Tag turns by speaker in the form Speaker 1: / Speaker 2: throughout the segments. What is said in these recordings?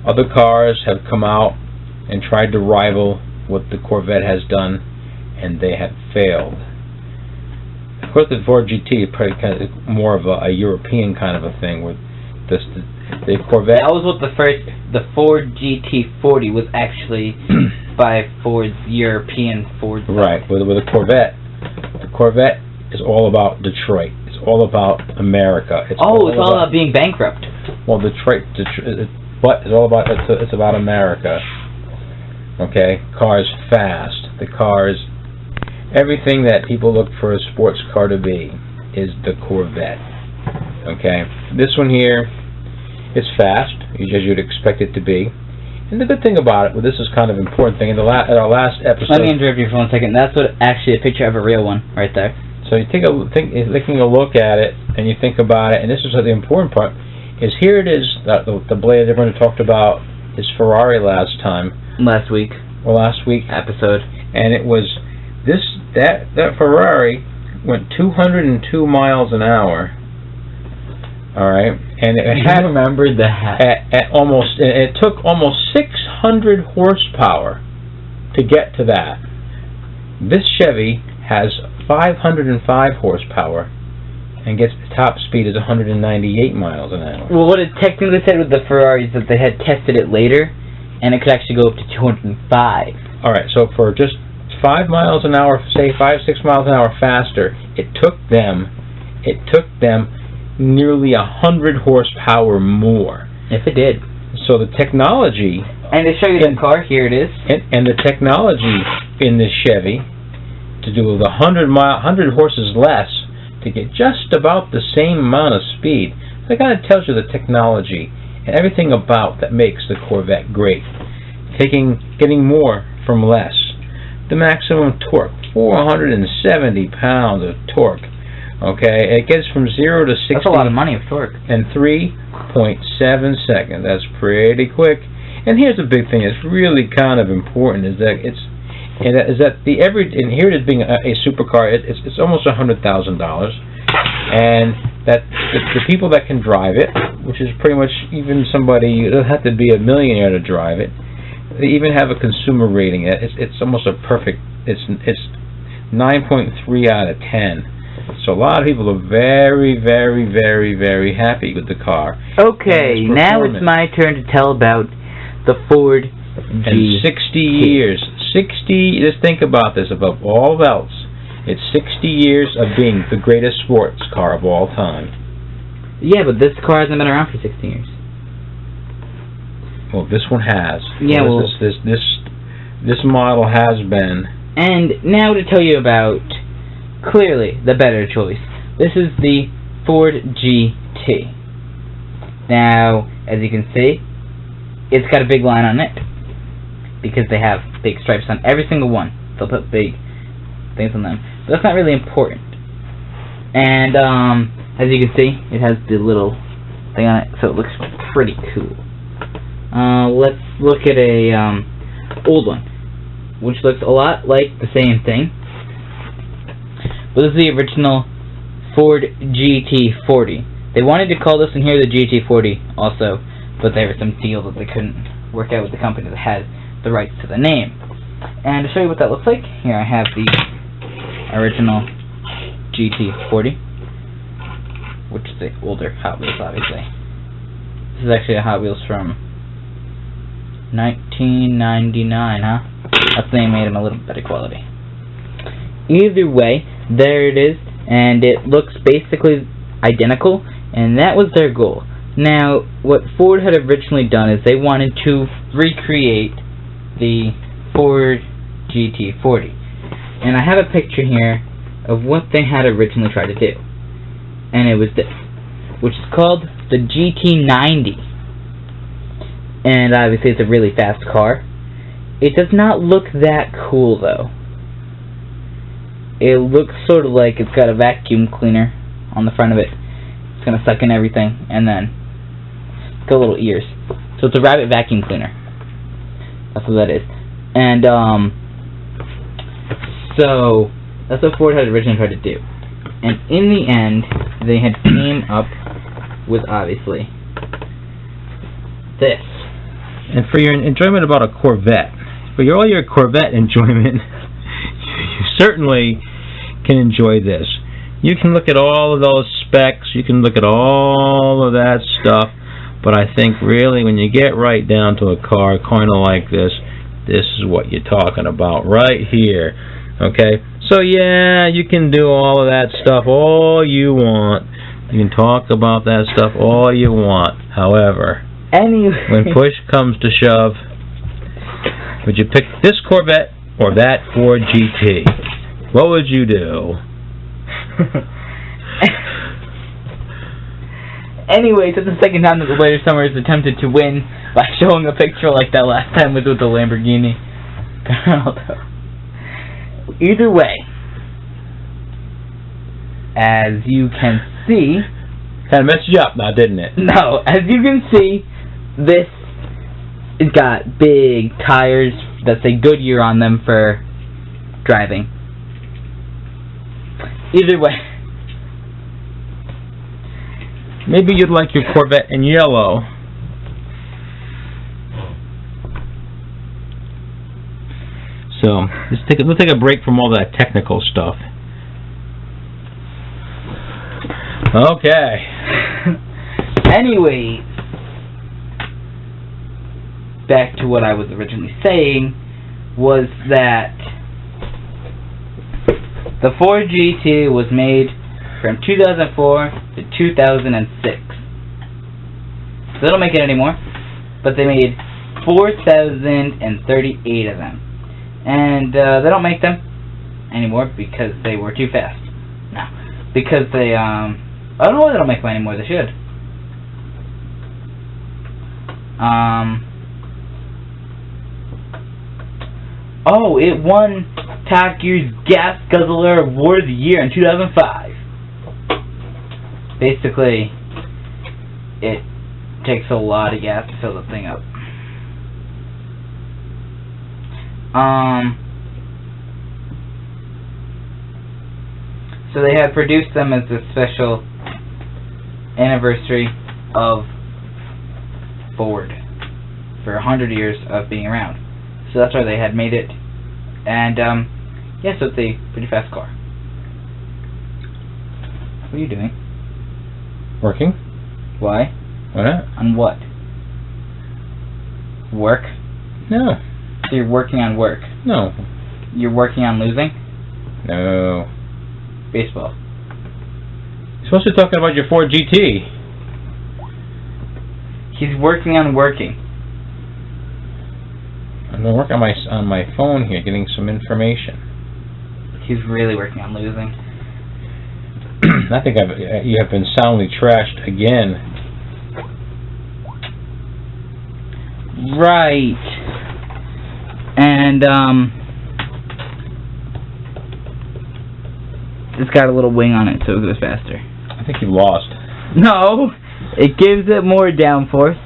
Speaker 1: Other cars have come out and tried to rival what the Corvette has done, and they have failed. Of course, the Ford GT is probably kind of more of a European kind of a thing, with the Corvette.
Speaker 2: That was what the Ford GT40 was actually by Ford's European Ford.
Speaker 1: Right, with the Corvette is all about Detroit. It's all about America.
Speaker 2: It's all about being bankrupt.
Speaker 1: Well, Detroit, but it's all about it's about America. Okay, cars fast. The cars, everything that people look for a sports car to be is the Corvette. Okay, this one here is fast, as you'd expect it to be. And the good thing about it, well, this is kind of an important thing. At our last episode,
Speaker 2: let me interrupt you for 1 second. That's what actually a picture of a real one right there.
Speaker 1: So you taking a look at it, and you think about it, and this is the important part. Is here it is, the blade everyone talked about is Ferrari last week
Speaker 2: episode,
Speaker 1: and it was that Ferrari went 202 miles an hour. All right, and
Speaker 2: I remembered that.
Speaker 1: It took almost 600 horsepower to get to that. This Chevy has 505 horsepower and gets the top speed is 198 miles an hour.
Speaker 2: Well, what it technically said with the Ferrari is that they had tested it later, and it could actually go up to 205.
Speaker 1: All right, so for just 5 miles an hour, say 5-6 miles an hour faster, it took them nearly 100 horsepower more.
Speaker 2: Yes, it did.
Speaker 1: So the technology,
Speaker 2: and to show you the car, here it is.
Speaker 1: And the technology in this Chevy to do the 100 horses less to get just about the same amount of speed. That kind of tells you the technology and everything about that makes the Corvette great. Getting more from less. The maximum torque, 470 pounds of torque. Okay, it gets from 0 to 60.
Speaker 2: That's a lot of money of torque.
Speaker 1: In 3.7 seconds. That's pretty quick. And here's the big thing that's really kind of important is that here it is being a supercar. It's almost $100,000, and that the people that can drive it, which is pretty much even somebody, you don't have to be a millionaire to drive it. They even have a consumer rating. It's almost a perfect. It's 9.3 out of 10. So a lot of people are very, very, very, very happy with the car.
Speaker 2: Okay, now it's my turn to tell about the Ford GT.
Speaker 1: And 60 years. Just think about this, above all else. It's 60 years of being the greatest sports car of all time.
Speaker 2: Yeah, but this car hasn't been around for 60 years.
Speaker 1: Well, this one has.
Speaker 2: Yeah,
Speaker 1: this model has been.
Speaker 2: And now to tell you about, clearly, the better choice. This is the Ford GT. Now, as you can see, it's got a big line on it, because they have big stripes on every single one. They'll put big things on them. But that's not really important. And, as you can see, it has the little thing on it, so it looks pretty cool. Let's look at a old one, which looks a lot like the same thing. But this is the original Ford GT40. They wanted to call this one here the GT40 also, but there was some deal that they couldn't work out with the company that had the rights to the name. And to show you what that looks like, here I have the original GT40, which is the older Hot Wheels, obviously. This is actually a Hot Wheels from 1999, huh? That's they made them a little better quality. Either way, there it is, and it looks basically identical, and that was their goal. Now, what Ford had originally done is they wanted to recreate the Ford GT40. And I have a picture here of what they had originally tried to do. And it was this, which is called the GT90. And obviously it's a really fast car. It does not look that cool though. It looks sort of like it's got a vacuum cleaner on the front of it. It's going to suck in everything, and then it's got little ears. So it's a rabbit vacuum cleaner. That's what that is. And, so, that's what Ford had originally tried to do. And in the end, they had came up with, obviously, this.
Speaker 1: And for your enjoyment about a Corvette, for all your Corvette enjoyment, you certainly can enjoy this. You can look at all of those specs, you can look at all of that stuff, but I think really when you get right down to a car kind of like this is what you're talking about right here. Okay? So yeah, you can do all of that stuff all you want. You can talk about that stuff all you want. However,
Speaker 2: anyway,
Speaker 1: when push comes to shove, would you pick this Corvette or that Ford GT? What would you do?
Speaker 2: Anyway, it's the second time that the Later Summer has attempted to win by showing a picture like that last time was with the Lamborghini. Either way, as you can see...
Speaker 1: Kind of messed you up now, didn't it?
Speaker 2: No, as you can see, this has got big tires that say Goodyear on them for driving. Either way.
Speaker 1: Maybe you'd like your Corvette in yellow. So, let's take a break from all that technical stuff. Okay.
Speaker 2: Anyway, back to what I was originally saying, was that the Ford GT was made from 2004 to 2006. So they don't make it anymore, but they made 4,038 of them. And they don't make them anymore because they were too fast. No, because they, I don't know why they don't make them anymore, they should. Oh, it won Top Gear's Gas Guzzler Award of the Year in 2005. Basically, it takes a lot of gas to fill the thing up. So they have produced them as a special anniversary of Ford for 100 years of being around. So that's why they had made it. And, yeah, so it's a pretty fast car. What are you doing?
Speaker 1: Working.
Speaker 2: Why?
Speaker 1: Why not?
Speaker 2: On what? Work?
Speaker 1: No.
Speaker 2: So you're working on work?
Speaker 1: No.
Speaker 2: You're working on losing?
Speaker 1: No.
Speaker 2: Baseball.
Speaker 1: You're supposed to be talking about your Ford GT.
Speaker 2: He's working on working.
Speaker 1: I'm working on my phone here, getting some information.
Speaker 2: He's really working on losing.
Speaker 1: I think you have been soundly trashed again.
Speaker 2: Right. And, it's got a little wing on it, so it goes faster.
Speaker 1: I think you lost.
Speaker 2: No! It gives it more downforce,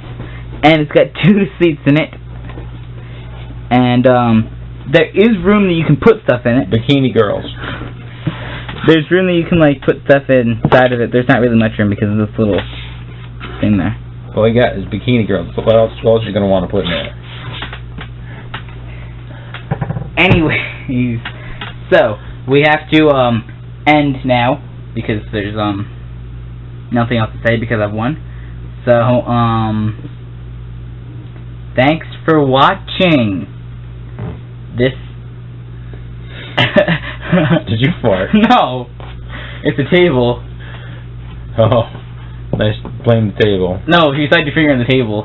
Speaker 2: and it's got 2 seats in it. And, there is room that you can put stuff in it.
Speaker 1: Bikini girls.
Speaker 2: There's room that you can, like, put stuff inside of it. There's not really much room because of this little thing there.
Speaker 1: All you got is bikini girls. What else are you going to want to put in there?
Speaker 2: Anyways, so, we have to, end now, because there's, nothing else to say because I've won. So, thanks for watching this.
Speaker 1: Did you fart?
Speaker 2: No! It's a table.
Speaker 1: Oh, nice. Blame the table.
Speaker 2: No, if you slide your finger on the table.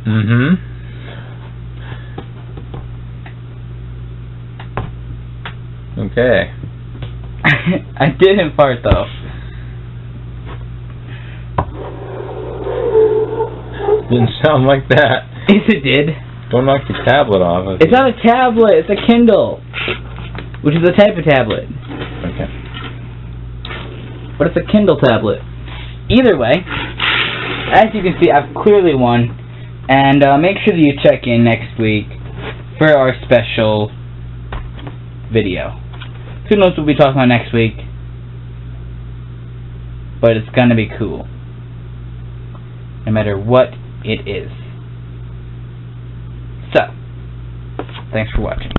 Speaker 1: Mm-hmm. Okay.
Speaker 2: I didn't fart, though.
Speaker 1: Didn't sound like that.
Speaker 2: Yes, it did.
Speaker 1: Don't knock your tablet off.
Speaker 2: It's not a tablet, it's a Kindle. Which is a type of tablet.
Speaker 1: Okay.
Speaker 2: But it's a Kindle tablet. Either way, as you can see, I've clearly won. And make sure that you check in next week for our special video. Who knows what we'll be talking about next week. But it's gonna be cool. No matter what it is. So, thanks for watching.